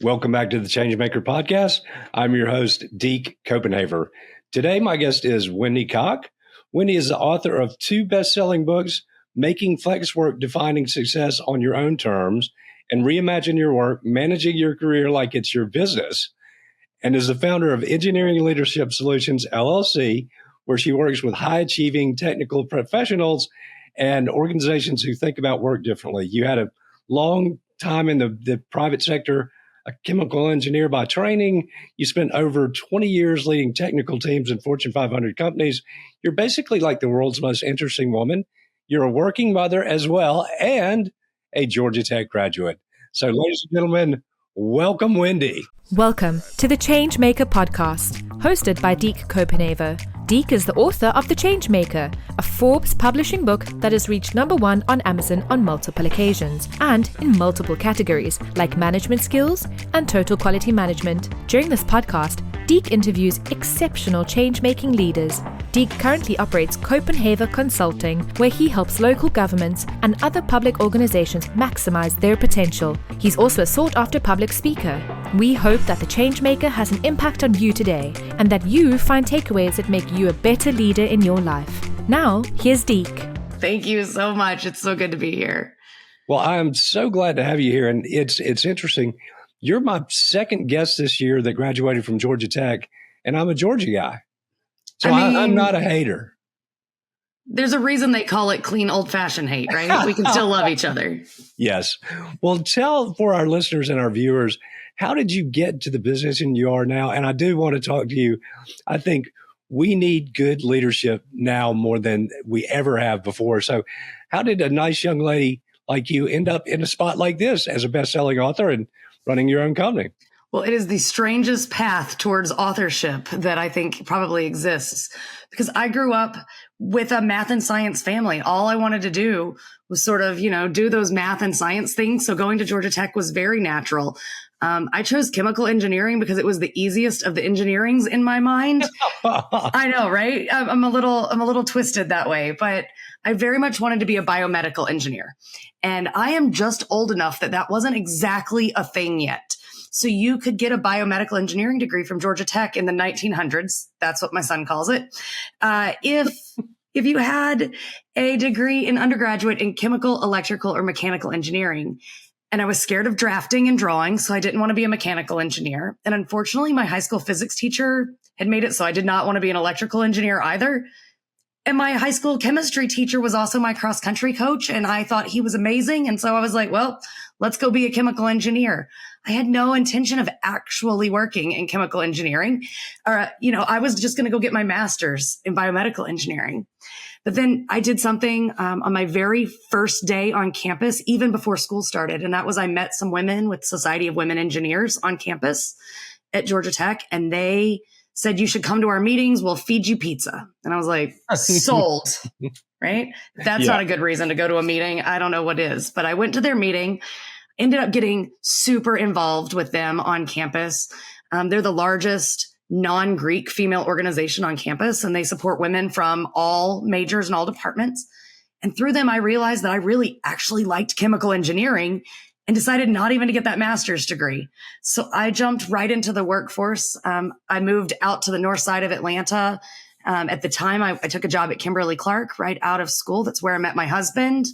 Welcome back to the Changemaker podcast. I'm your host, Deke Copenhaver. Today, my guest is Wendy Cocke. Wendy is the author of 2 best-selling books, Making Flex Work, Defining Success on Your Own Terms, and Reimagine Your Work, Managing Your Career Like It's Your Business, and is the founder of Engineering Leadership Solutions LLC, where she works with high-achieving technical professionals and organizations who think about work differently. You had a long time in the private sector, a chemical engineer by training. You spent over 20 years leading technical teams in Fortune 500 companies. You're basically like the world's most interesting woman. You're a working mother as well and a Georgia Tech graduate. So, ladies and gentlemen, welcome, Wendy. Welcome to the Changemaker podcast, hosted by Deke Copenhaver. Deke is the author of The Changemaker, a Forbes publishing book that has reached #1 on Amazon on multiple occasions and in multiple categories like management skills and total quality management. During this podcast, Deke interviews exceptional change-making leaders. Deke currently operates Copenhaver Consulting, where he helps local governments and other public organizations maximize their potential. He's also a sought-after public speaker. We hope that the Changemaker has an impact on you today and that you find takeaways that make you a better leader in your life. Now, here's Deke. Thank you so much. It's so good to be here. Well, I'm so glad to have you here. And it's interesting. You're my second guest this year that graduated from Georgia Tech, and I'm a Georgia guy. So I'm not a hater. There's a reason they call it clean old-fashioned hate, right? We can still love each other. Yes. Well, tell for our listeners and our viewers, how did you get to the position you are now? And I do want to talk to you. I think we need good leadership now more than we ever have before. So how did a nice young lady like you end up in a spot like this as a best-selling author and running your own company? Well, it is the strangest path towards authorship that I think probably exists, because I grew up with a math and science family. All I wanted to do was sort of, do those math and science things. So going to Georgia Tech was very natural. I chose chemical engineering because it was the easiest of the engineerings in my mind. I know, right? I'm a little twisted that way, but I very much wanted to be a biomedical engineer. And I am just old enough that wasn't exactly a thing yet. So you could get a biomedical engineering degree from Georgia Tech in the 1900s. That's what my son calls it. If you had a degree in undergraduate in chemical, electrical, or mechanical engineering. And I was scared of drafting and drawing, so I didn't want to be a mechanical engineer. And unfortunately, my high school physics teacher had made it so I did not want to be an electrical engineer either. And my high school chemistry teacher was also my cross-country coach, and I thought he was amazing. And so I was like, well, let's go be a chemical engineer. I had no intention of actually working in chemical engineering. I was just going to go get my master's in biomedical engineering. But then I did something on my very first day on campus, even before school started. And that was I met some women with Society of Women Engineers on campus at Georgia Tech. And they said, you should come to our meetings. We'll feed you pizza. And I was like, sold, right? That's not a good reason to go to a meeting. I don't know what is. But I went to their meeting, ended up getting super involved with them on campus. They're the largest non-Greek female organization on campus, and they support women from all majors and all departments. And through them, I realized that I really actually liked chemical engineering and decided not even to get that master's degree. So I jumped right into the workforce. I moved out to the north side of Atlanta. At the time, I took a job at Kimberly-Clark right out of school. That's where I met my husband.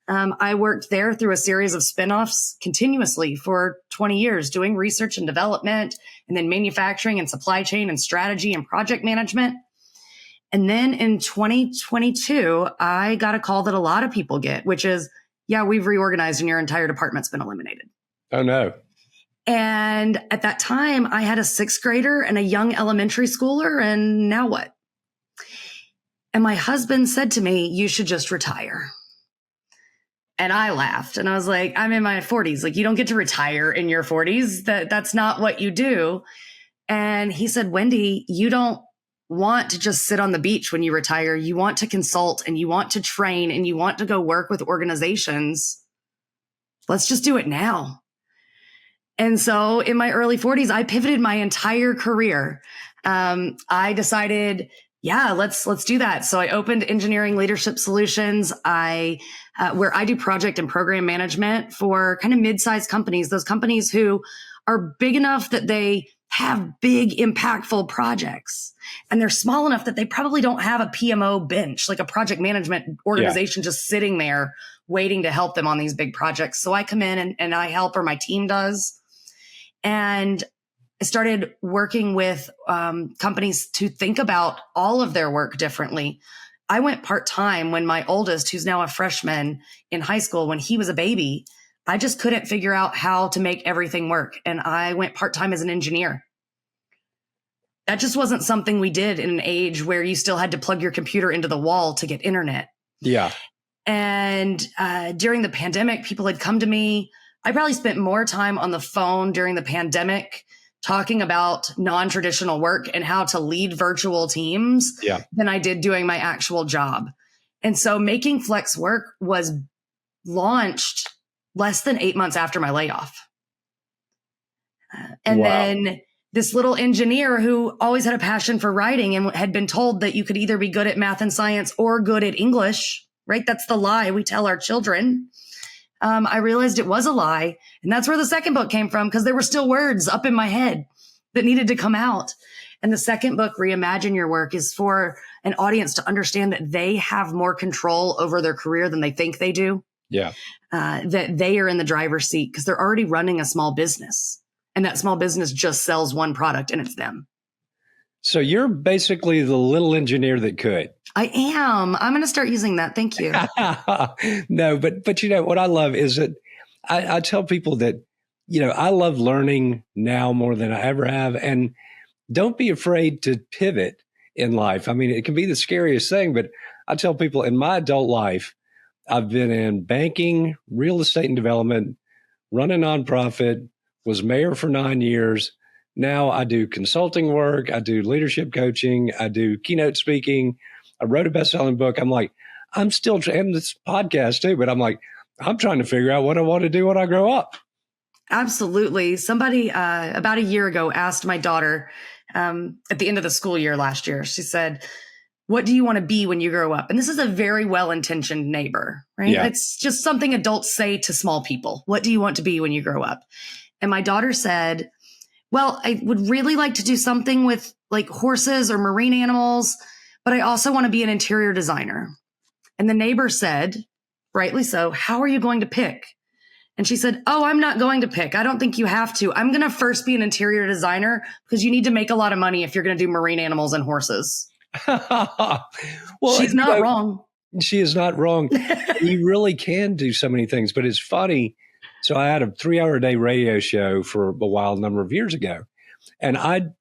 I worked there through a series of spinoffs continuously for 20 years, doing research and development, and then manufacturing and supply chain and strategy and project management. And then in 2022, I got a call that a lot of people get, which is, yeah, we've reorganized and your entire department's been eliminated. Oh, no. And at that time, I had a 6th grader and a young elementary schooler, and now what? And my husband said to me, you should just retire. And I laughed and I was like, I'm in my 40s. Like, you don't get to retire in your 40s. That's not what you do. And he said, Wendy, you don't want to just sit on the beach when you retire. You want to consult and you want to train and you want to go work with organizations. Let's just do it now. And so in my early 40s, I pivoted my entire career. I decided, yeah, let's do that. So I opened Engineering Leadership Solutions. Where I do project and program management for kind of mid-sized companies, those companies who are big enough that they have big, impactful projects. And they're small enough that they probably don't have a PMO bench, like a project management organization just sitting there waiting to help them on these big projects. So I come in and I help, or my team does. And I started working with companies to think about all of their work differently. I went part-time when my oldest, who's now a freshman in high school, when he was a baby, I just couldn't figure out how to make everything work. And I went part-time as an engineer. That just wasn't something we did in an age where you still had to plug your computer into the wall to get internet. Yeah. And during the pandemic, people had come to me. I probably spent more time on the phone during the pandemic talking about non-traditional work and how to lead virtual teams than I did doing my actual job. And so Making Flex Work was launched less than 8 months after my layoff. And then this little engineer who always had a passion for writing and had been told that you could either be good at math and science or good at English, right? That's the lie we tell our children. I realized it was a lie. And that's where the second book came from, because there were still words up in my head that needed to come out. And the second book, Reimagine Your Work, is for an audience to understand that they have more control over their career than they think they do. Yeah. That they are in the driver's seat because they're already running a small business. And that small business just sells one product, and it's them. So you're basically the little engineer that could. I am. I'm going to start using that. Thank you. No, but you know, what I love is that I tell people that, you know, I love learning now more than I ever have. And don't be afraid to pivot in life. I mean, it can be the scariest thing, but I tell people in my adult life, I've been in banking, real estate and development, run a nonprofit, was mayor for 9 years. Now I do consulting work. I do leadership coaching. I do keynote speaking. I wrote a best-selling book. I'm like, I'm still, and this podcast too, but I'm like, I'm trying to figure out what I want to do when I grow up. Absolutely. Somebody about a year ago asked my daughter at the end of the school year last year, she said, what do you want to be when you grow up? And this is a very well-intentioned neighbor, right? Yeah. It's just something adults say to small people. What do you want to be when you grow up? And my daughter said, well, I would really like to do something with like horses or marine animals, but I also want to be an interior designer. And the neighbor said, rightly so, how are you going to pick? And she said, oh, I'm not going to pick. I don't think you have to. I'm going to first be an interior designer because you need to make a lot of money if you're going to do marine animals and horses. Well, she's not wrong. She is not wrong. You really can do so many things, but it's funny. So I had a 3-hour-a-day radio show for a while, a number of years ago. And I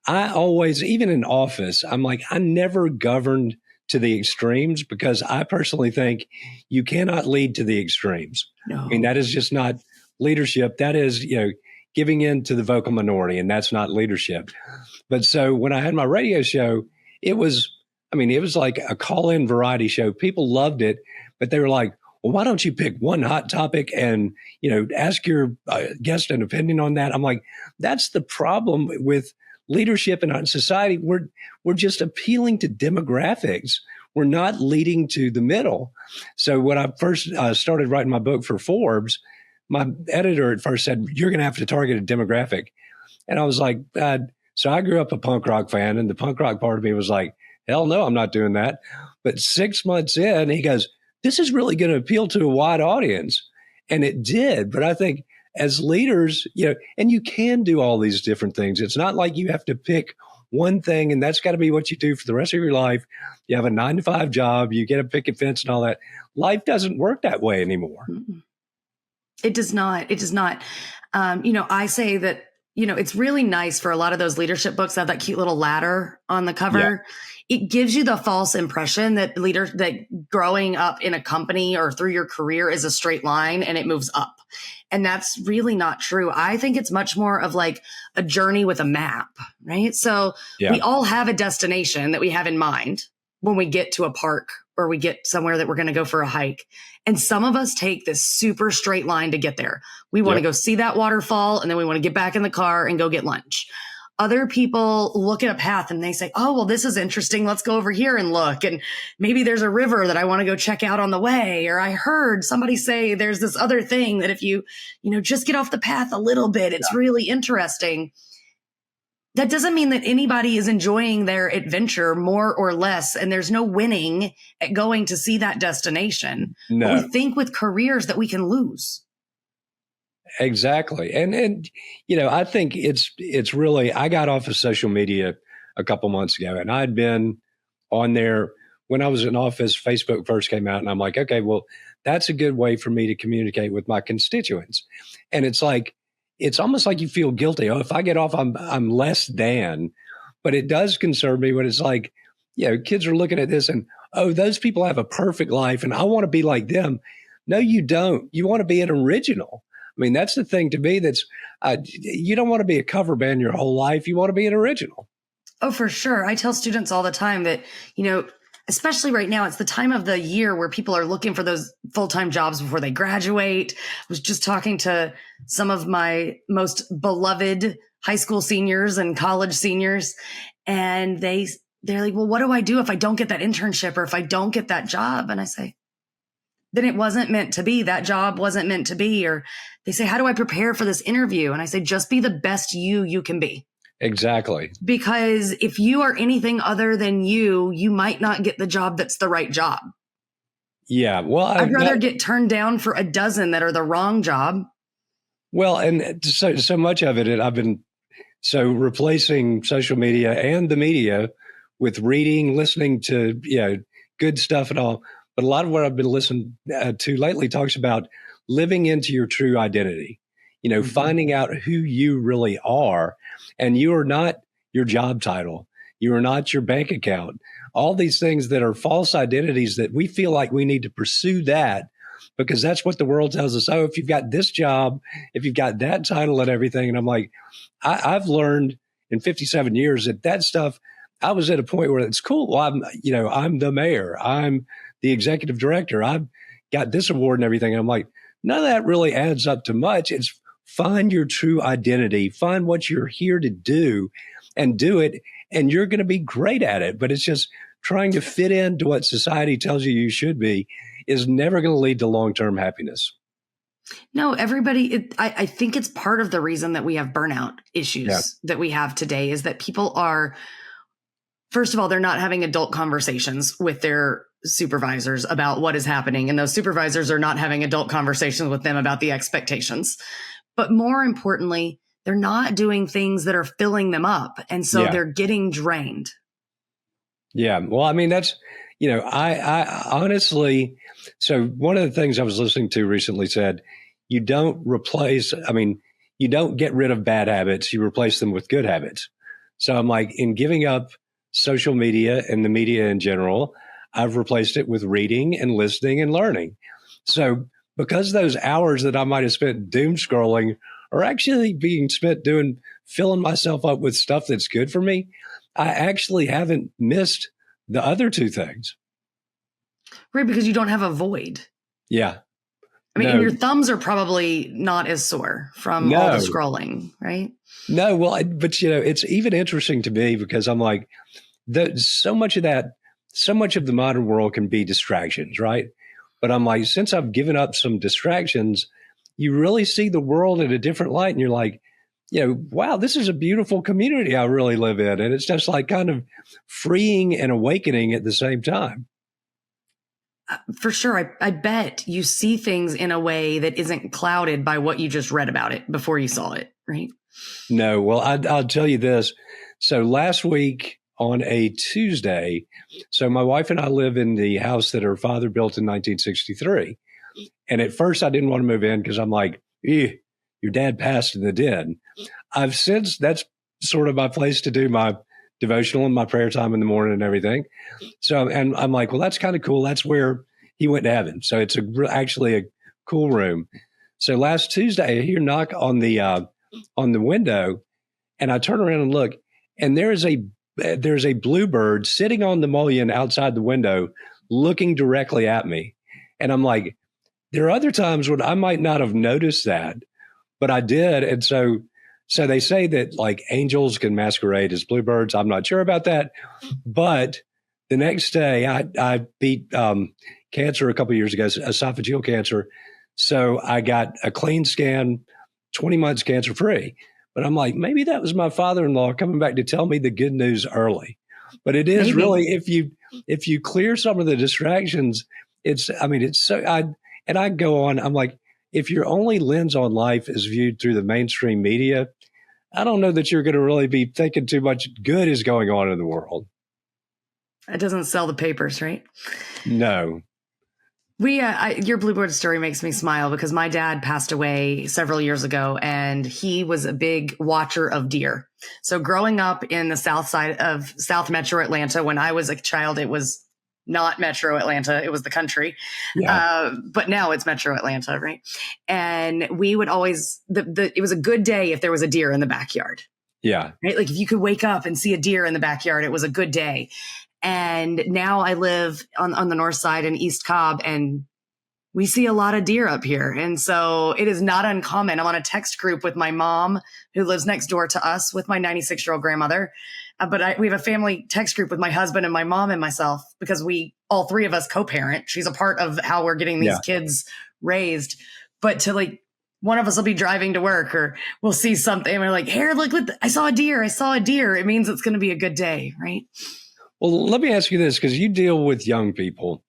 always, even in office, I'm like, I never governed to the extremes because I personally think you cannot lead to the extremes. No. I mean, that is just not leadership. That is, you know, giving in to the vocal minority, and that's not leadership. But so when I had my radio show, it was like a call-in variety show. People loved it, but they were like, well, why don't you pick one hot topic and, you know, ask your guest an opinion on that? I'm like, that's the problem with leadership in our society. We're just appealing to demographics. We're not leading to the middle. So when I first started writing my book for Forbes, my editor at first said, you're going to have to target a demographic. And I was like, so I grew up a punk rock fan, and the punk rock part of me was like, hell no, I'm not doing that. But 6 months in, he goes, this is really going to appeal to a wide audience. And it did. But I think as leaders, you know, and you can do all these different things. It's not like you have to pick one thing and that's got to be what you do for the rest of your life. You have a 9-to-5 job, you get a picket fence and all that. Life doesn't work that way anymore. It does not. It does not. You know, I say that, you know, it's really nice for a lot of those leadership books to have that cute little ladder on the cover. Yeah. It gives you the false impression that that growing up in a company or through your career is a straight line and it moves up. And that's really not true. I think it's much more of like a journey with a map, right? So we all have a destination that we have in mind when we get to a park or we get somewhere that we're going to go for a hike. And some of us take this super straight line to get there. We want to go see that waterfall and then we want to get back in the car and go get lunch. other people look at a path and they say, oh, well, this is interesting. Let's go over here and look. And maybe there's a river that I want to go check out on the way. Or I heard somebody say there's this other thing that if you just get off the path a little bit, it's really interesting. That doesn't mean that anybody is enjoying their adventure more or less, and there's no winning at going to see that destination. No. But we think with careers that we can lose. Exactly. And I think it's really, I got off of social media a couple months ago, and I'd been on there when I was in office. Facebook first came out, and I'm like, okay, well, that's a good way for me to communicate with my constituents. And it's almost like you feel guilty. Oh, if I get off, I'm less than. But it does concern me when it's like, kids are looking at this and, oh, those people have a perfect life and I want to be like them. No, you don't. You want to be an original. I mean, that's the thing to me. You don't want to be a cover band your whole life. You want to be an original. Oh, for sure. I tell students all the time that, especially right now, it's the time of the year where people are looking for those full-time jobs before they graduate. I was just talking to some of my most beloved high school seniors and college seniors, and they're like, well, what do I do if I don't get that internship or if I don't get that job? And I say, then it wasn't meant to be. That job wasn't meant to be. Or they say, how do I prepare for this interview? And I say, just be the best you can be. Exactly. Because if you are anything other than you might not get the job that's the right job. Yeah. Well, I'd rather get turned down for a dozen that are the wrong job. Well, and so much of it, I've been replacing social media and the media with reading, listening to, good stuff and all. But a lot of what I've been listening to lately talks about living into your true identity, finding out who you really are. And you are not your job title. You are not your bank account. All these things that are false identities that we feel like we need to pursue that because that's what the world tells us. Oh, if you've got this job, if you've got that title and everything. And I'm like, I've learned in 57 years that stuff, I was at a point where it's cool. Well, I'm the mayor. I'm the executive director. I've got this award and everything. And I'm like, none of that really adds up to much. It's find your true identity, find what you're here to do and do it. And you're going to be great at it. But it's just trying to fit into what society tells you should be is never going to lead to long-term happiness. No, everybody, I think it's part of the reason that we have burnout issues that we have today is that people are, first of all, they're not having adult conversations with their supervisors about what is happening. And those supervisors are not having adult conversations with them about the expectations. But more importantly, they're not doing things that are filling them up. And so they're getting drained. Yeah. Well, I mean, that's, I honestly, so one of the things I was listening to recently said, you don't get rid of bad habits. You replace them with good habits. So I'm like, in giving up social media and the media in general, I've replaced it with reading and listening and learning. So because those hours that I might have spent doom scrolling are actually being spent filling myself up with stuff that's good for me, I actually haven't missed the other two things. Right, because you don't have a void. Yeah. I mean, and your thumbs are probably not as sore from all the scrolling, right? No, well, but it's even interesting to me because I'm like, so much of the modern world can be distractions, right? But I'm like, since I've given up some distractions, you really see the world in a different light. And you're like, wow, this is a beautiful community I really live in. And it's just like kind of freeing and awakening at the same time. For sure. I bet you see things in a way that isn't clouded by what you just read about it before you saw it, right? No. Well, I'll tell you this. So last week on a Tuesday, so my wife and I live in the house that her father built in 1963. And at first I didn't want to move in because I'm like, your dad passed in the den. I've since, that's sort of my place to do my devotional and my prayer time in the morning and everything. So, and I'm like, well, that's kind of cool. That's where he went to heaven. So it's actually a cool room. So last Tuesday, I hear a knock on the window, and I turn around and look, and there's a bluebird sitting on the mullion outside the window, looking directly at me. And I'm like, there are other times when I might not have noticed that, but I did. And so So they say that like angels can masquerade as bluebirds. I'm not sure about that, but the next day I beat cancer a couple of years ago, esophageal cancer. So I got a clean scan, 20 months cancer free. But I'm like, maybe that was my father-in-law coming back to tell me the good news early. But it is really, if you clear some of the distractions, it's so, I go on, I'm like, if your only lens on life is viewed through the mainstream media, I don't know that you're going to really be thinking too much good is going on in the world. It doesn't sell the papers, right? No. Your Bluebird story makes me smile because my dad passed away several years ago and he was a big watcher of deer. So growing up in the south side of South Metro Atlanta, when I was a child, it was not Metro Atlanta. It was the country. Yeah. But now it's Metro Atlanta, right? And we would always, it was a good day if there was a deer in the backyard. Yeah. Right? Like if you could wake up and see a deer in the backyard, it was a good day. And now I live on the north side in East Cobb, and we see a lot of deer up here. And so it is not uncommon. I'm on a text group with my mom, who lives next door to us, with my 96-year-old grandmother. But we have a family text group with my husband and my mom and myself, because all three of us co-parent. She's a part of how we're getting these kids raised. But to one of us will be driving to work, or we'll see something and we're like, here, look, I saw a deer. It means it's going to be a good day, right? Well, let me ask you this, because you deal with young people.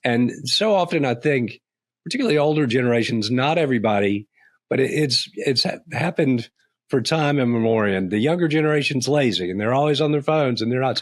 And so often I think, particularly older generations, not everybody, but it's happened for time immemorial. The younger generation's lazy and they're always on their phones and they're not.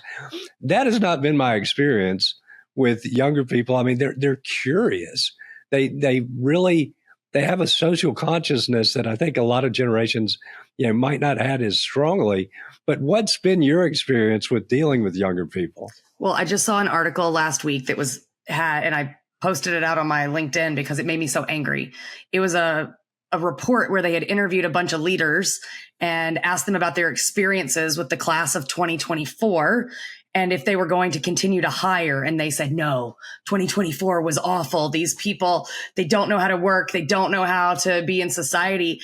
That has not been my experience with younger people. I mean, they're curious. They really have a social consciousness that I think a lot of generations, might not have as strongly. But what's been your experience with dealing with younger people? Well, I just saw an article last week that and I posted it out on my LinkedIn because it made me so angry. It was a report where they had interviewed a bunch of leaders and asked them about their experiences with the class of 2024 and if they were going to continue to hire. And they said, no, 2024 was awful. These people, they don't know how to work. They don't know how to be in society.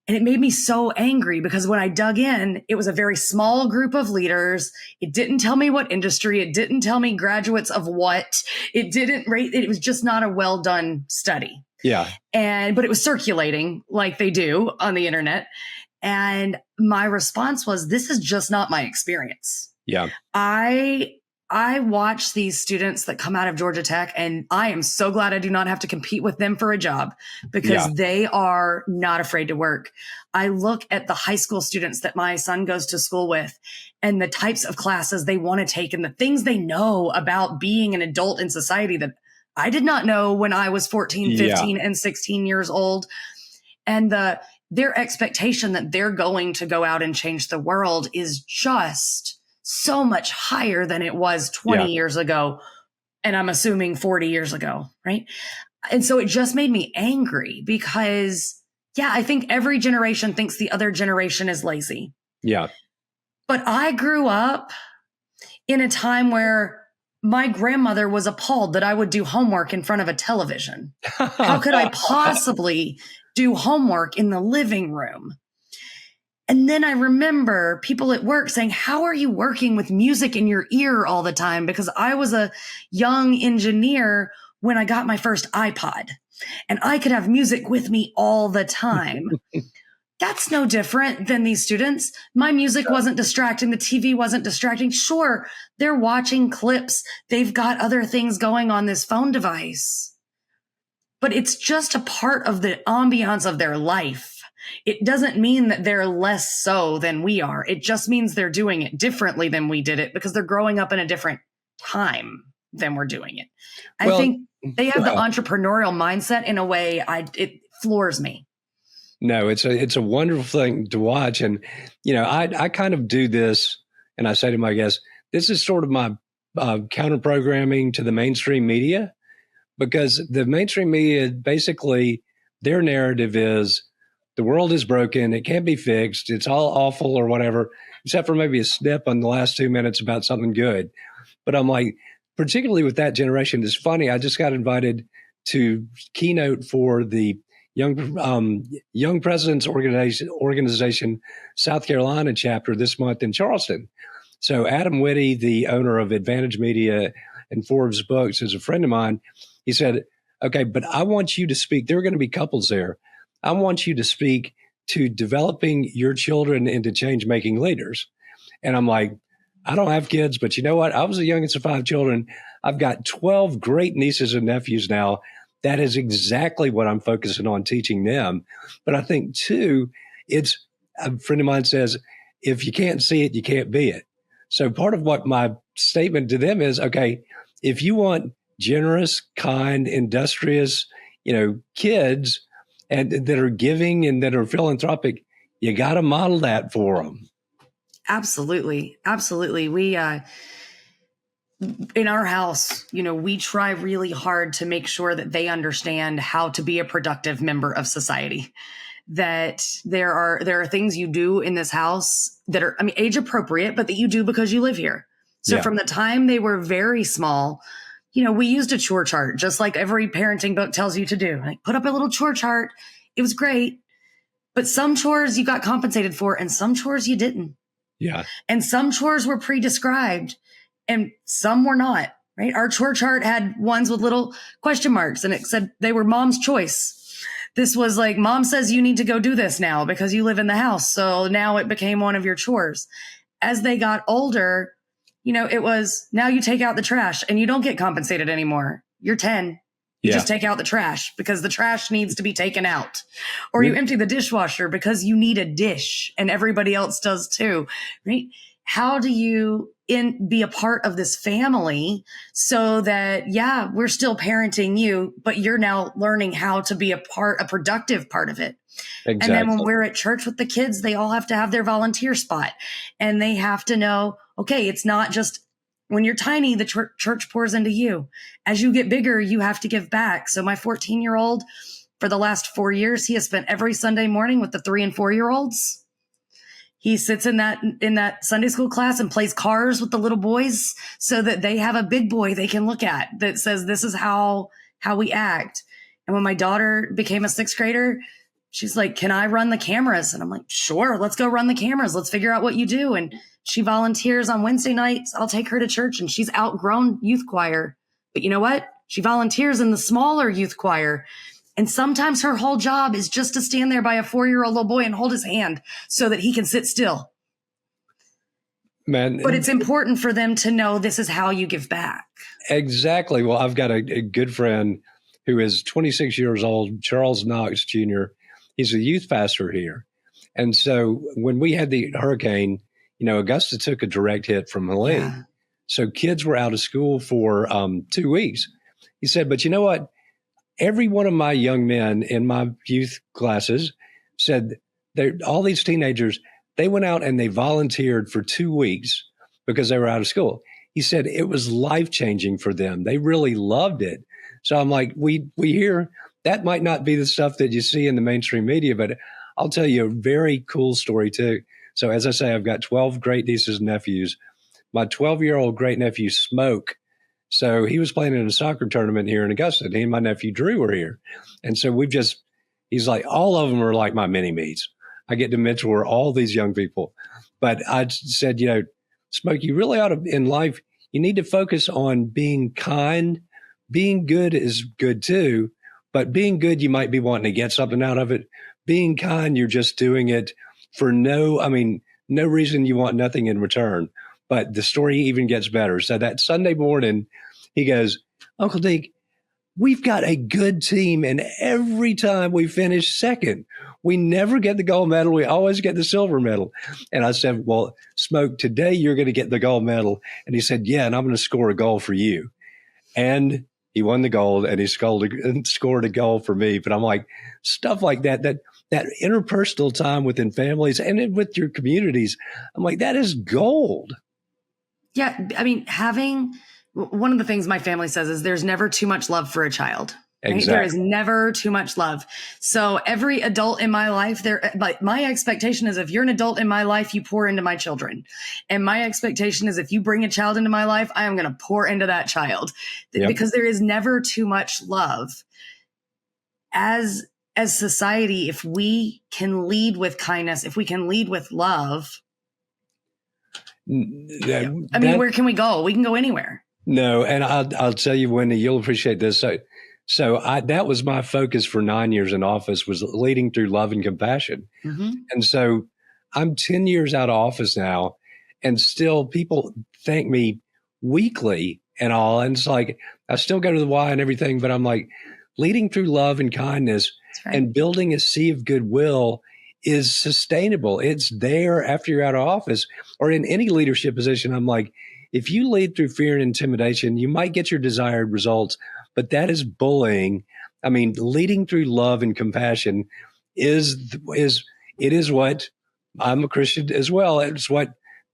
And it made me so angry because when I dug in, it was a very small group of leaders. It didn't tell me what industry. It didn't tell me graduates of what. It didn't rate. It was just not a well done study. Yeah. But it was circulating like they do on the internet. And my response was, this is just not my experience. Yeah. I watch these students that come out of Georgia Tech, and I am so glad I do not have to compete with them for a job because they are not afraid to work. I look at the high school students that my son goes to school with and the types of classes they want to take and the things they know about being an adult in society that I did not know when I was 14, 15, and 16 years old. And their expectation that they're going to go out and change the world is just so much higher than it was 20 years ago. And I'm assuming 40 years ago. Right. And so it just made me angry because, I think every generation thinks the other generation is lazy. Yeah. But I grew up in a time where my grandmother was appalled that I would do homework in front of a television. How could I possibly do homework in the living room? And then I remember people at work saying, how are you working with music in your ear all the time? Because I was a young engineer when I got my first iPod and I could have music with me all the time. That's no different than these students. My music wasn't distracting. The TV wasn't distracting. Sure, they're watching clips. They've got other things going on this phone device, but it's just a part of the ambiance of their life. It doesn't mean that they're less so than we are. It just means they're doing it differently than we did it because they're growing up in a different time than we're doing it. I think they have the entrepreneurial mindset in a way it floors me. No, it's a wonderful thing to watch. And, I kind of do this and I say to my guests, this is sort of my counter programming to the mainstream media, because the mainstream media, basically their narrative is, the world is broken. It can't be fixed. It's all awful or whatever, except for maybe a snip on the last 2 minutes about something good. But I'm like, particularly with that generation, it's funny. I just got invited to keynote for the Young Presidents Organization South Carolina chapter this month in Charleston. So Adam Whitty, the owner of Advantage Media and Forbes Books, is a friend of mine. He said, okay, but I want you to speak. There are going to be couples there. I want you to speak to developing your children into change-making leaders. And I'm like, I don't have kids, but you know what? I was the youngest of 5 children. I've got 12 great nieces and nephews now. That is exactly what I'm focusing on teaching them. But I think, too, it's a friend of mine says, if you can't see it, you can't be it. So part of what my statement to them is, okay, if you want generous, kind, industrious, kids and that are giving and that are philanthropic, you got to model that for them. Absolutely. Absolutely. We, in our house, we try really hard to make sure that they understand how to be a productive member of society. That there are things you do in this house that are, age appropriate, but that you do because you live here. So from the time they were very small, we used a chore chart, just like every parenting book tells you to do. Like, put up a little chore chart. It was great. But some chores you got compensated for and some chores you didn't. Yeah. And some chores were pre-described and some were not, right? Our chore chart had ones with little question marks and it said they were mom's choice. This was like, mom says you need to go do this now because you live in the house. So now it became one of your chores. As they got older, it was now you take out the trash and you don't get compensated anymore. You're 10. You just take out the trash because the trash needs to be taken out. Or you empty the dishwasher because you need a dish and everybody else does too, right? How do you be a part of this family so that, we're still parenting you, but you're now learning how to be a productive part of it. Exactly. And then when we're at church with the kids, they all have to have their volunteer spot and they have to know, okay, it's not just when you're tiny, the church pours into you. As you get bigger, you have to give back. So my 14-year-old, for the last 4 years, he has spent every Sunday morning with the 3 and 4-year-olds. He sits in that Sunday school class and plays cars with the little boys so that they have a big boy they can look at that says, this is how we act. And when my daughter became a 6th grader, she's like, can I run the cameras? And I'm like, sure, let's go run the cameras. Let's figure out what you do. And she volunteers on Wednesday nights. I'll take her to church and she's outgrown youth choir. But you know what? She volunteers in the smaller youth choir. And sometimes her whole job is just to stand there by a 4-year-old little boy and hold his hand so that he can sit still. Man, but it's important for them to know this is how you give back. Exactly. Well, I've got a good friend who is 26 years old, Charles Knox Jr. He's a youth pastor here. And so when we had the hurricane, Augusta took a direct hit from Helene. Yeah. So kids were out of school for 2 weeks. He said, but you know what? Every one of my young men in my youth classes said all these teenagers, they went out and they volunteered for 2 weeks because they were out of school. He said it was life-changing for them. They really loved it. So I'm like, we hear that might not be the stuff that you see in the mainstream media, but I'll tell you a very cool story too. So as I say, I've got 12 great nieces and nephews. My 12-year-old great nephew, Smoke, so he was playing in a soccer tournament here in Augusta, and he and my nephew Drew were here. And so he's like, all of them are like my mini-me's. I get to mentor all these young people. But I said, Smoke, you really ought to, in life, you need to focus on being kind. Being good is good too, but being good, you might be wanting to get something out of it. Being kind, you're just doing it for no reason, you want nothing in return. But the story even gets better. So that Sunday morning, he goes, Uncle Deke, we've got a good team, and every time we finish second, we never get the gold medal. We always get the silver medal. And I said, well, Smoke, today you're going to get the gold medal. And he said, yeah, and I'm going to score a goal for you. And he won the gold, and he scored a goal for me. But I'm like, stuff like that interpersonal time within families and with your communities, I'm like, that is gold. Yeah. I mean, one of the things my family says is there's never too much love for a child. Right? Exactly. There is never too much love. So every adult in my life, my expectation is if you're an adult in my life, you pour into my children. And my expectation is if you bring a child into my life, I am going to pour into that child. Yep. Because there is never too much love. As as society, if we can lead with kindness, if we can lead with love, where can we go? We can go anywhere. No, and I'll tell you, Wendy, you'll appreciate this. So that was my focus for 9 years in office, was leading through love and compassion. Mm-hmm. And so I'm 10 years out of office now, and still people thank me weekly and all. And it's like, I still go to the Y and everything, but I'm like, leading through love and kindness and building a sea of goodwill is sustainable. It's there after you're out of office or in any leadership position. I'm like, if you lead through fear and intimidation, you might get your desired results, but that is bullying. I mean, leading through love and compassion is what, I'm a Christian as well.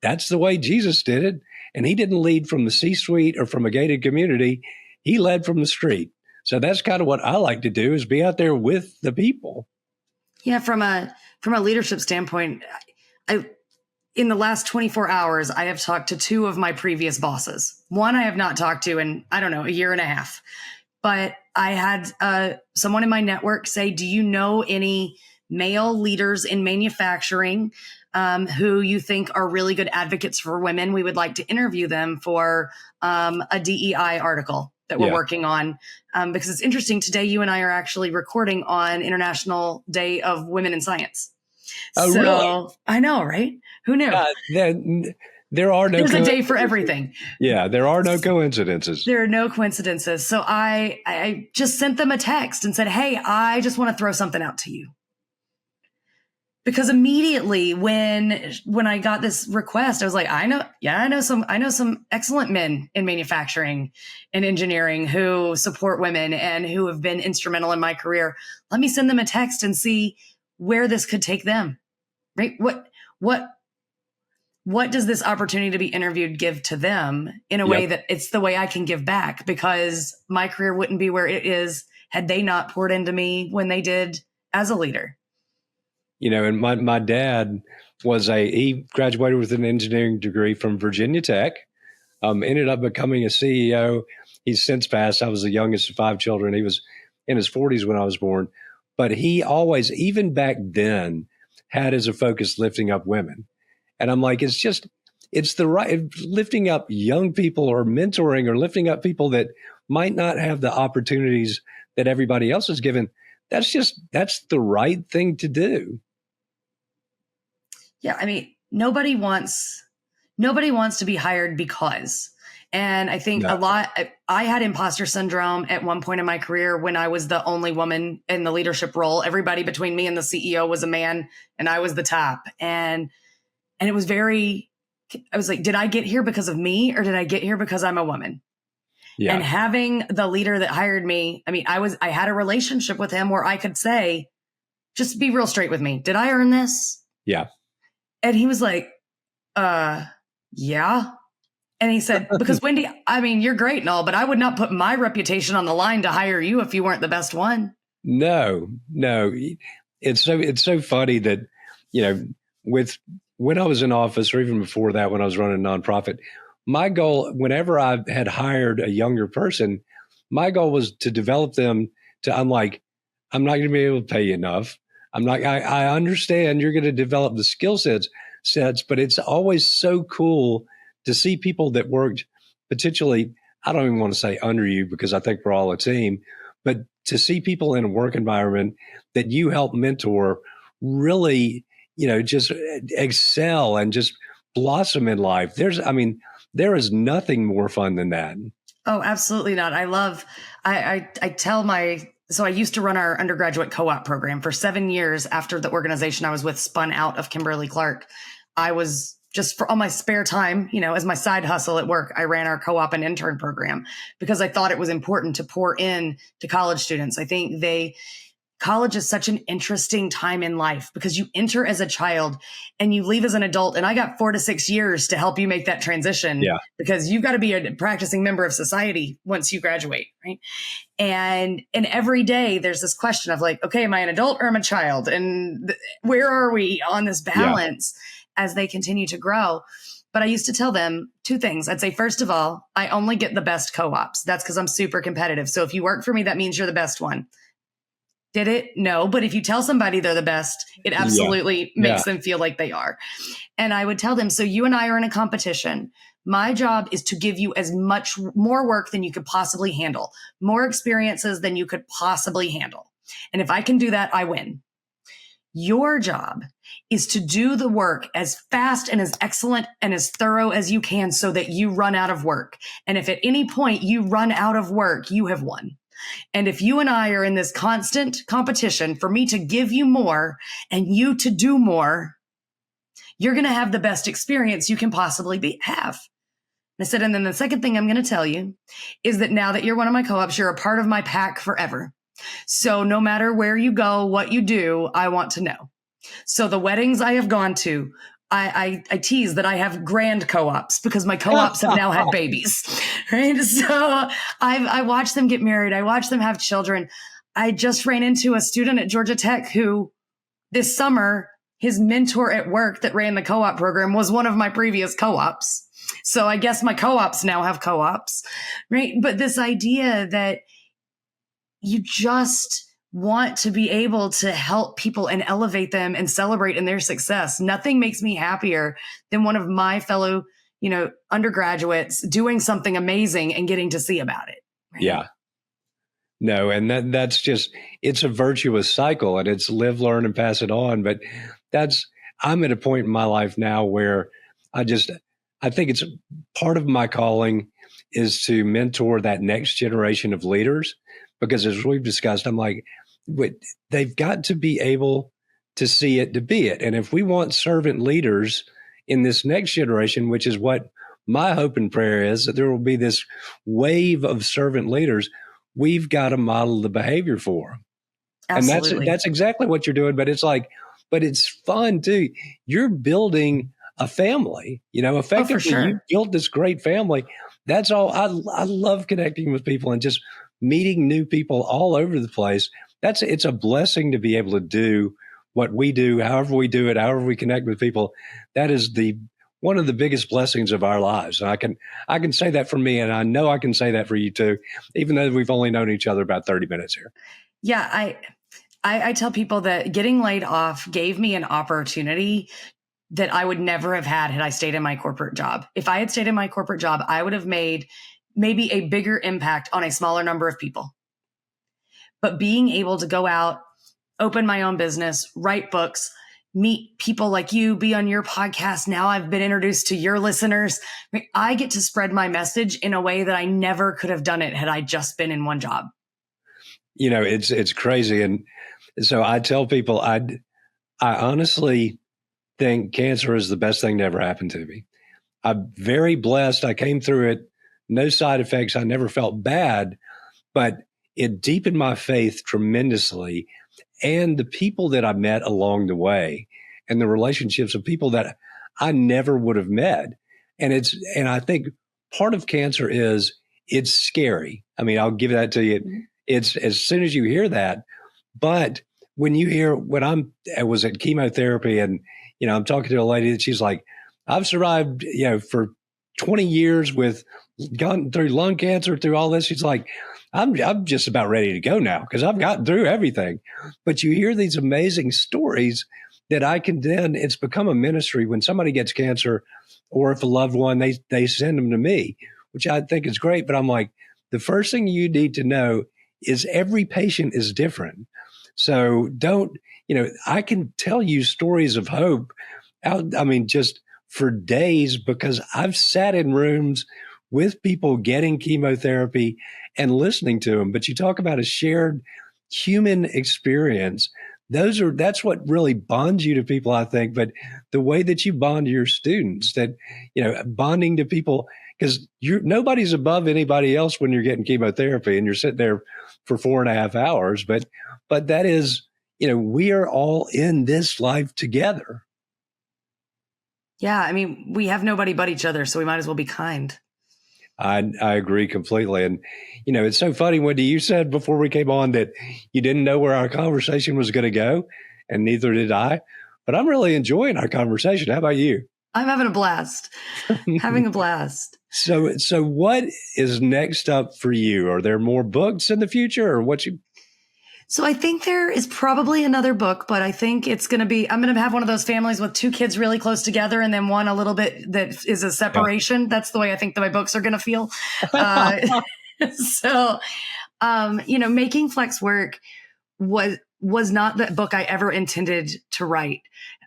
That's the way Jesus did it. And he didn't lead from the C-suite or from a gated community. He led from the street. So that's kind of what I like to do, is be out there with the people. Yeah. From a leadership standpoint, in the last 24 hours, I have talked to 2 of my previous bosses. One I have not talked to in, I don't know, a year and a half. But I had someone in my network say, do you know any male leaders in manufacturing who you think are really good advocates for women? We would like to interview them for a DEI article that we're working on. Because it's interesting, today you and I are actually recording on International Day of Women in Science. Oh, really? I know, right? Who knew? There are no There's a day for everything. Yeah, there are no coincidences. There are no coincidences. So I just sent them a text and said, hey, I just want to throw something out to you. Because immediately when I got this request, I was like, I know some excellent men in manufacturing and engineering who support women and who have been instrumental in my career. Let me send them a text and see where this could take them. Right? What does this opportunity to be interviewed give to them in a way that it's the way I can give back? Because my career wouldn't be where it is had they not poured into me when they did as a leader. You know, and my dad he graduated with an engineering degree from Virginia Tech, ended up becoming a CEO. He's since passed. I was the youngest of 5 children. He was in his 40s when I was born. But he always, even back then, had as a focus lifting up women. And I'm like, it's the right, lifting up young people or mentoring or lifting up people that might not have the opportunities that everybody else is given. That's the right thing to do. Yeah. I mean, nobody wants to be hired because, and I think I had imposter syndrome at one point in my career when I was the only woman in the leadership role. Everybody between me and the CEO was a man and I was the top. And it was I was like, did I get here because of me or did I get here because I'm a woman? Yeah. And having the leader that hired me, I mean, I had a relationship with him where I could say, just be real straight with me. Did I earn this? Yeah. And he was like, yeah. And he said, because Wendy, I mean, you're great and all, but I would not put my reputation on the line to hire you if you weren't the best one. No. It's so funny that, you know, when I was in office or even before that, when I was running a nonprofit, my goal, whenever I had hired a younger person, my goal was to develop them I'm not going to be able to pay you enough. I understand you're going to develop the skill sets, but it's always so cool to see people that worked potentially, I don't even want to say under you because I think we're all a team, but to see people in a work environment that you help mentor really, you know, just excel and just blossom in life. There is nothing more fun than that. Oh, absolutely not. So I used to run our undergraduate co-op program for 7 years after the organization I was with spun out of Kimberly-Clark. I was just for all my spare time, you know, as my side hustle at work, I ran our co-op and intern program because I thought it was important to pour in to college students. I think college is such an interesting time in life because you enter as a child and you leave as an adult. And I got 4 to 6 years to help you make that transition because you've got to be a practicing member of society once you graduate. Right. And every day there's this question of like, okay, am I an adult or am I a child? And where are we on this balance as they continue to grow? But I used to tell them 2 things. I'd say, first of all, I only get the best co-ops. That's because I'm super competitive. So if you work for me, that means you're the best one. Did it? No. But if you tell somebody they're the best, it absolutely makes them feel like they are. And I would tell them, so you and I are in a competition. My job is to give you as much more work than you could possibly handle, more experiences than you could possibly handle. And if I can do that, I win. Your job is to do the work as fast and as excellent and as thorough as you can so that you run out of work. And if at any point you run out of work, you have won. And if you and I are in this constant competition for me to give you more and you to do more, you're going to have the best experience you can possibly have. I said, and then the second thing I'm going to tell you is that now that you're one of my co-ops, you're a part of my pack forever. So no matter where you go, what you do, I want to know. So the weddings I have gone to, I tease that I have grand co-ops because my co-ops have now had babies, right? So I watched them get married. I watched them have children. I just ran into a student at Georgia Tech who this summer, his mentor at work that ran the co-op program was one of my previous co-ops. So I guess my co-ops now have co-ops, right? But this idea that you just want to be able to help people and elevate them and celebrate in their success. Nothing makes me happier than one of my fellow, undergraduates doing something amazing and getting to see about it. Right? Yeah. No, and that's just, it's a virtuous cycle, and it's live, learn, and pass it on. But I'm at a point in my life now where I think it's part of my calling is to mentor that next generation of leaders, because as we've discussed, I'm like, they've got to be able to see it to be it. And if we want servant leaders in this next generation, which is what my hope and prayer is, that there will be this wave of servant leaders, we've got to model the behavior for them. Absolutely. And that's exactly what you're doing. But it's fun too. You're building a family, effectively. For sure. You built this great family. That's all. I love connecting with people and just meeting new people all over the place. It's a blessing to be able to do what we do, however we do it, however we connect with people. That is one of the biggest blessings of our lives. And I can say that for me, and I know I can say that for you too, even though we've only known each other about 30 minutes here. Yeah, I tell people that getting laid off gave me an opportunity that I would never have had I stayed in my corporate job. If I had stayed in my corporate job, I would have made maybe a bigger impact on a smaller number of people. But being able to go out, open my own business, write books, meet people like you, be on your podcast. Now I've been introduced to your listeners. I get to spread my message in a way that I never could have done it had I just been in one job. It's crazy. And so I tell people, I honestly think cancer is the best thing to ever happen to me. I'm very blessed. I came through it, no side effects. I never felt bad, but it deepened my faith tremendously. And the people that I met along the way and the relationships of people that I never would have met. And I think part of cancer is it's scary. I mean, I'll give that to you. It's as soon as you hear that, but when you hear I was at chemotherapy and, I'm talking to a lady that she's like, I've survived, for 20 years gone through lung cancer, through all this. She's like, I'm just about ready to go now because I've gotten through everything. But you hear these amazing stories that it's become a ministry when somebody gets cancer, or if a loved one, they send them to me, which I think is great. But I'm like, the first thing you need to know is every patient is different. So I can tell you stories of hope just for days, because I've sat in rooms with people getting chemotherapy and listening to them. But you talk about a shared human experience. That's what really bonds you to people, I think. But the way that you bond to your students, that, bonding to people, because nobody's above anybody else when you're getting chemotherapy and you're sitting there for 4.5 hours. But that is, we are all in this life together. Yeah. I mean, we have nobody but each other, so we might as well be kind. I agree completely. And, it's so funny, Wendy, you said before we came on that you didn't know where our conversation was going to go, and neither did I. But I'm really enjoying our conversation. How about you? I'm having a blast. Having a blast. So what is next up for you? Are there more books in the future, or what you? So I think there is probably another book, but I think I'm going to have one of those families with two kids really close together and then one a little bit that is a separation. Yeah. That's the way I think that my books are going to feel. Making Flex work was not the book I ever intended to write.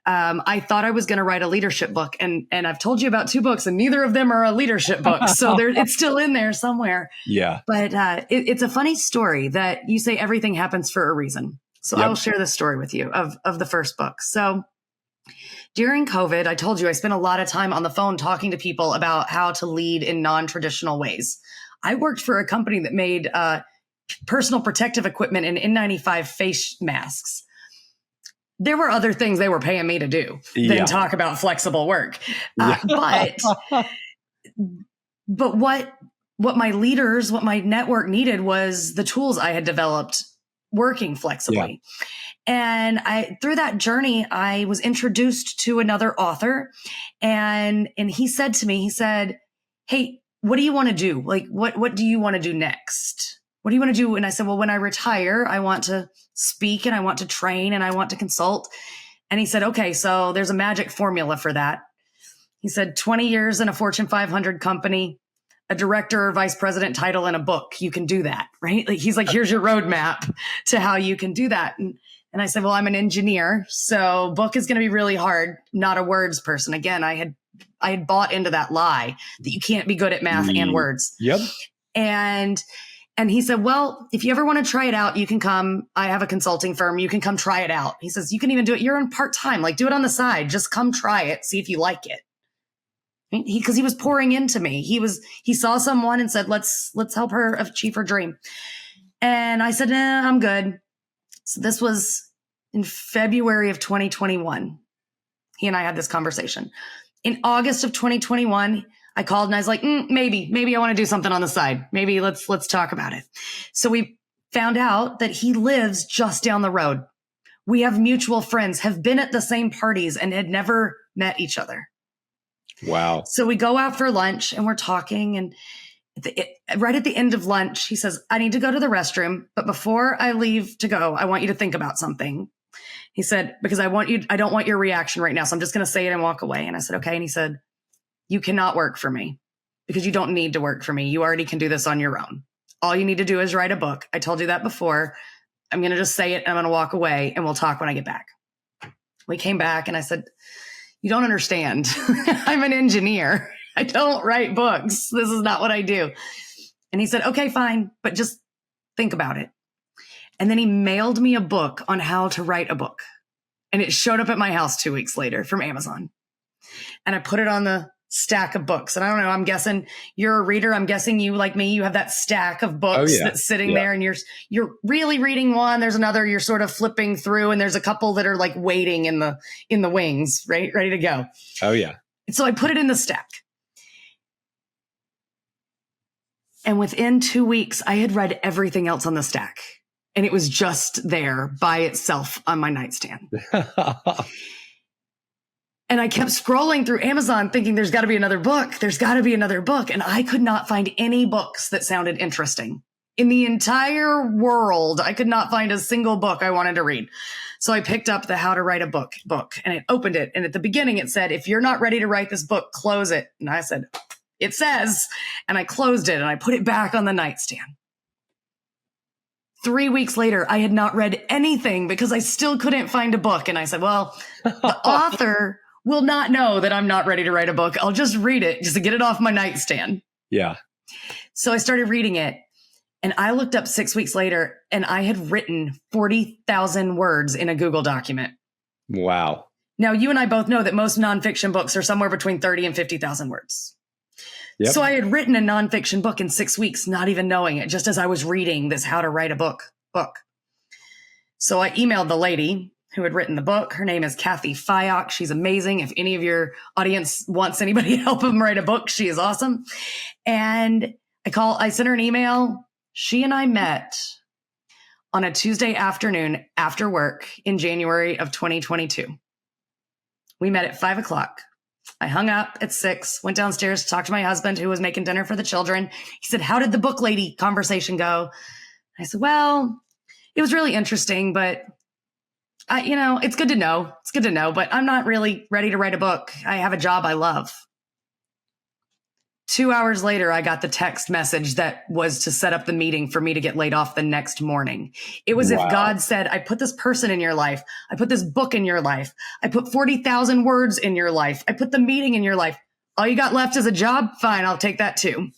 I thought I was going to write a leadership book, and I've told you about two books, and neither of them are a leadership book. So it's still in there somewhere. Yeah. But it's a funny story that you say everything happens for a reason. So I will share this story with you of the first book. So during COVID, I told you I spent a lot of time on the phone talking to people about how to lead in non-traditional ways. I worked for a company that made personal protective equipment and N95 face masks. There were other things they were paying me to do than talk about flexible work. But what my leaders, what my network needed was the tools I had developed working flexibly. Yeah. And through that journey, I was introduced to another author, and he said to me, "Hey, what do you want to do? Like, what do you want to do next? What do you want to do?" And I said, "Well, when I retire, I want to speak and I want to train and I want to consult." And he said, "Okay, so there's a magic formula for that." He said, 20 years in a Fortune 500 company, a director or vice president title and a book. You can do that, right? Like, he's like, "Here's your roadmap to how you can do that." And I said, "Well, I'm an engineer, so book is going to be really hard. Not a words person." Again, I had bought into that lie that you can't be good at math and words. Yep. And he said, "Well, if you ever want to try it out, you can come. I have a consulting firm. You can come try it out." He says, "You can even do it. You're in part-time, like do it on the side. Just come try it. See if you like it." Because he was pouring into me. He saw someone and said, let's help her achieve her dream. And I said, I'm good. So this was in February of 2021. He and I had this conversation. In August of 2021, I called and I was like, maybe I want to do something on the side. Maybe let's talk about it. So we found out that he lives just down the road. We have mutual friends, have been at the same parties and had never met each other. Wow. So we go out for lunch and we're talking, and right at the end of lunch, he says, "I need to go to the restroom, but before I leave to go, I want you to think about something." He said, "Because I don't want your reaction right now. So I'm just going to say it and walk away." And I said, "Okay." And he said, "You cannot work for me because you don't need to work for me. You already can do this on your own. All you need to do is write a book. I told you that before. I'm going to just say it and I'm going to walk away and we'll talk when I get back." We came back and I said, "You don't understand. I'm an engineer. I don't write books. This is not what I do." And he said, "Okay, fine, but just think about it." And then he mailed me a book on how to write a book. And it showed up at my house 2 weeks later from Amazon. And I put it on the stack of books. And I don't know, I'm guessing you're a reader. I'm guessing you, like me, you have that stack of books that's sitting there, and you're really reading one. There's another you're sort of flipping through, and there's a couple that are like waiting in the wings, right? Ready to go. Oh yeah. So I put it in the stack. And within 2 weeks, I had read everything else on the stack. And it was just there by itself on my nightstand. And I kept scrolling through Amazon thinking there's got to be another book. There's got to be another book. And I could not find any books that sounded interesting. In the entire world, I could not find a single book I wanted to read. So I picked up the How to Write a Book and it opened it. And at the beginning, it said, "If you're not ready to write this book, close it." And I said, "It says," and I closed it and I put it back on the nightstand. 3 weeks later, I had not read anything because I still couldn't find a book. And I said, well, the author will not know that I'm not ready to write a book. I'll just read it just to get it off my nightstand. Yeah. So I started reading it, and I looked up 6 weeks later and I had written 40,000 words in a Google document. Wow. Now, you and I both know that most nonfiction books are somewhere between 30 and 50,000 words. Yep. So I had written a nonfiction book in 6 weeks, not even knowing it, just as I was reading this How to Write a Book. So I emailed the lady who had written the book. Her name is Kathy Fyock. She's amazing. If any of your audience wants anybody to help them write a book, she is awesome. And I sent her an email. She and I met on a Tuesday afternoon after work in January of 2022. We met at 5:00. I hung up at 6, went downstairs to talk to my husband who was making dinner for the children. He said, "How did the book lady conversation go?" I said, "Well, it was really interesting, but it's good to know. It's good to know, but I'm not really ready to write a book. I have a job I love. 2 hours later, I got the text message that was to set up the meeting for me to get laid off the next morning. It was If God said, I put this person in your life. I put this book in your life. I put 40,000 words in your life. I put the meeting in your life. All you got left is a job? Fine, I'll take that too.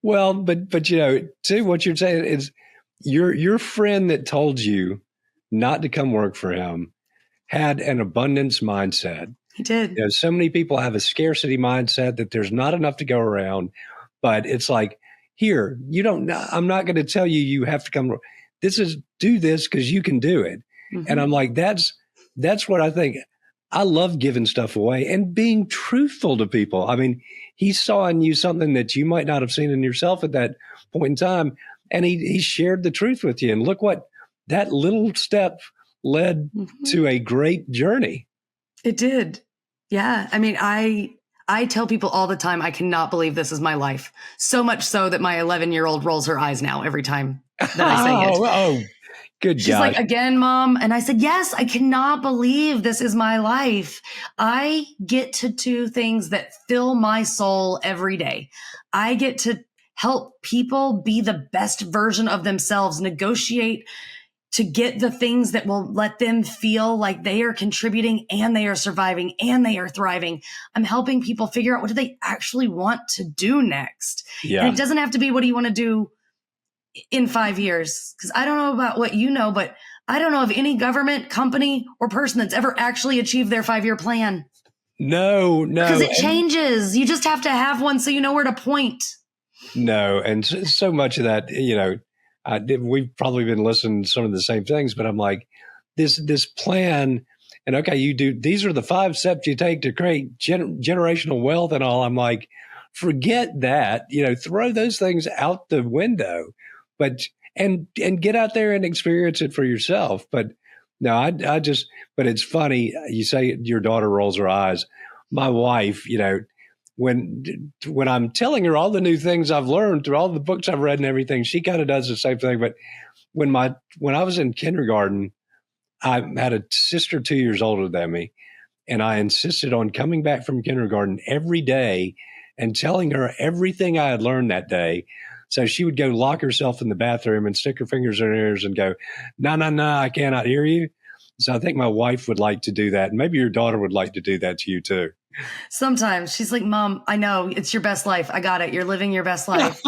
Well, but too, what you're saying is your friend that told you not to come work for him had an abundance mindset. He did. So many people have a scarcity mindset that there's not enough to go around, but it's like, here, I'm not going to tell you you have to come. Do this because you can do it. Mm-hmm. And I'm like, that's what I think. I love giving stuff away and being truthful to people. I mean, he saw in you something that you might not have seen in yourself at that point in time. And he shared the truth with you. And look what that little step led to a great journey. It did. Yeah. I mean, I tell people all the time, I cannot believe this is my life. So much so that my 11-year-old rolls her eyes now every time that I say it. Oh, good. She's like, again, Mom. And I said, yes, I cannot believe this is my life. I get to do things that fill my soul every day. I get to help people be the best version of themselves, negotiate to get the things that will let them feel like they are contributing and they are surviving and they are thriving. I'm helping people figure out what do they actually want to do next. Yeah. And it doesn't have to be, what do you want to do in 5 years? Because I don't know about what you know, but I don't know of any government, company, or person that's ever actually achieved their 5-year plan. No. Because it changes. You just have to have one so you know where to point. No. And so much of that, we've probably been listening to some of the same things, but I'm like, this plan, and okay, these are the 5 steps you take to create generational wealth and all. I'm like, forget that, throw those things out the window, but get out there and experience it for yourself. But no, but it's funny. You say your daughter rolls her eyes. My wife, when I'm telling her all the new things I've learned through all the books I've read and everything, she kind of does the same thing. But when I was in kindergarten, I had a sister 2 years older than me, and I insisted on coming back from kindergarten every day and telling her everything I had learned that day. So she would go lock herself in the bathroom and stick her fingers in her ears and go, no, I cannot hear you. So I think my wife would like to do that. And maybe your daughter would like to do that to you too. Sometimes she's like, Mom, I know it's your best life. I got it. You're living your best life.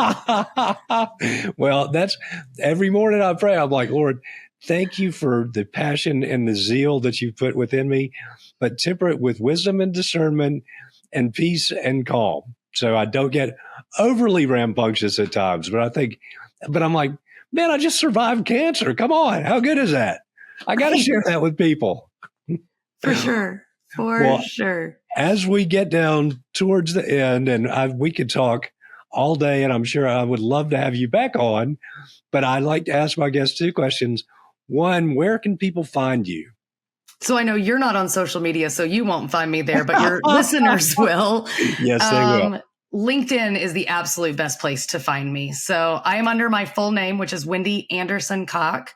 Well, that's every morning I pray. I'm like, Lord, thank you for the passion and the zeal that you put within me, but temper it with wisdom and discernment and peace and calm. So I don't get overly rambunctious at times, but I'm like, man, I just survived cancer. Come on. How good is that? I got to share that with people. For sure. For sure. As we get down towards the end, and we could talk all day, and I'm sure I would love to have you back on, but I like to ask my guests 2 questions. One, where can people find you? So I know you're not on social media, so you won't find me there, but your listeners will. Yes, they will. LinkedIn is the absolute best place to find me. So I am under my full name, which is Wendy Anderson Cocke.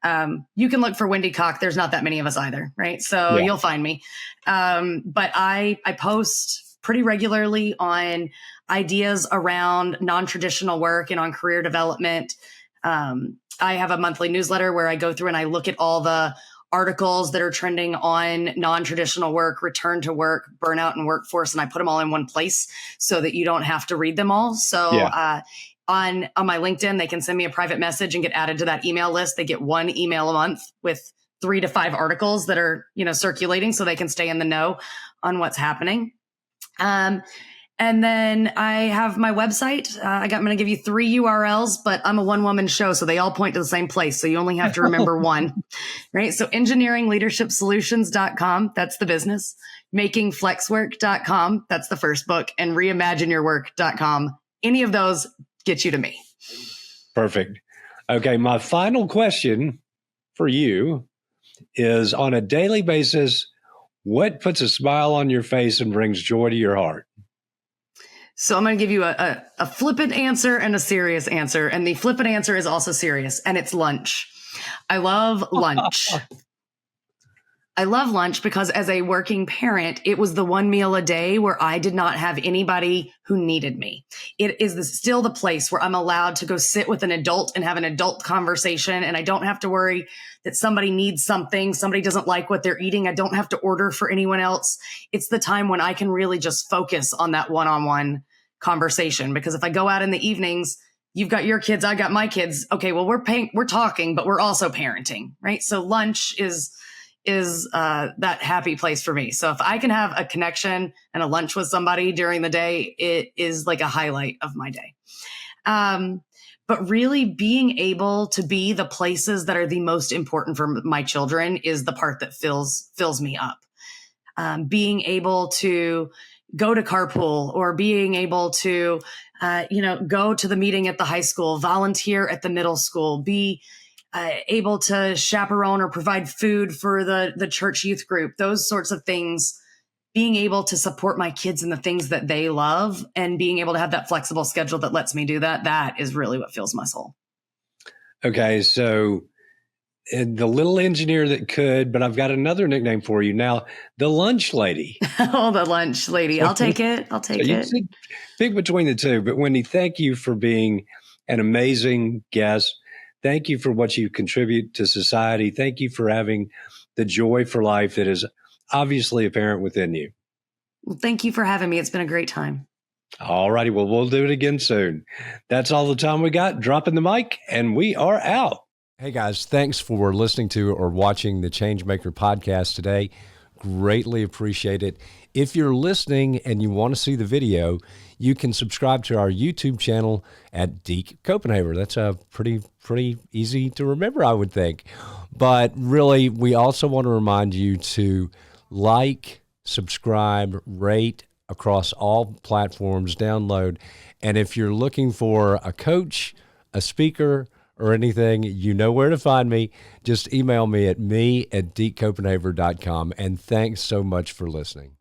You can look for Wendy Cocke. There's not that many of us either, right? So You'll find me. But I post pretty regularly on ideas around non-traditional work and on career development. I have a monthly newsletter where I go through and I look at all the articles that are trending on non-traditional work, return to work, burnout and workforce, and I put them all in one place so that you don't have to read them all. So on my LinkedIn, they can send me a private message and get added to that email list. They get 1 email a month with 3 to 5 articles that are, circulating so they can stay in the know on what's happening. And then I have my website. I'm going to give you 3 URLs, but I'm a one-woman show, so they all point to the same place. So you only have to remember one, right? So engineeringleadershipsolutions.com, that's the business. Makingflexwork.com, that's the first book. And reimagineyourwork.com. Any of those get you to me. Perfect. Okay. My final question for you is, on a daily basis, what puts a smile on your face and brings joy to your heart? So I'm going to give you a flippant answer and a serious answer. And the flippant answer is also serious, and it's lunch. I love lunch. I love lunch because as a working parent, it was the one meal a day where I did not have anybody who needed me. It is still the place where I'm allowed to go sit with an adult and have an adult conversation. And I don't have to worry that somebody needs something. Somebody doesn't like what they're eating. I don't have to order for anyone else. It's the time when I can really just focus on that one-on-one conversation. Because if I go out in the evenings, you've got your kids, I got my kids. Okay, well, we're talking, but we're also parenting, right? So lunch is that happy place for me. So if I can have a connection and a lunch with somebody during the day, it is like a highlight of my day. But really being able to be the places that are the most important for my children is the part that fills me up. Being able to go to carpool or being able to, go to the meeting at the high school, volunteer at the middle school, be able to chaperone or provide food for the church youth group, those sorts of things, being able to support my kids in the things that they love and being able to have that flexible schedule that lets me do that, that is really what fills my soul. Okay, so the little engineer that could, but I've got another nickname for you now, the lunch lady. Oh, the lunch lady. I'll take it. I'll take it. You pick between the two, but Wendy, thank you for being an amazing guest. Thank you for what you contribute to society. Thank you for having the joy for life that is obviously apparent within you. Well, thank you for having me. It's been a great time. All righty. Well, we'll do it again soon. That's all the time we got. Dropping the mic, and we are out. Hey, guys. Thanks for listening to or watching the Changemaker podcast today. Greatly appreciate it. If you're listening and you want to see the video, you can subscribe to our YouTube channel at Deke Copenhaver. That's a pretty easy to remember, I would think. But really, we also want to remind you to like, subscribe, rate across all platforms, download. And if you're looking for a coach, a speaker, or anything, you know where to find me. Just email me at dekecopenhaver.com. And thanks so much for listening.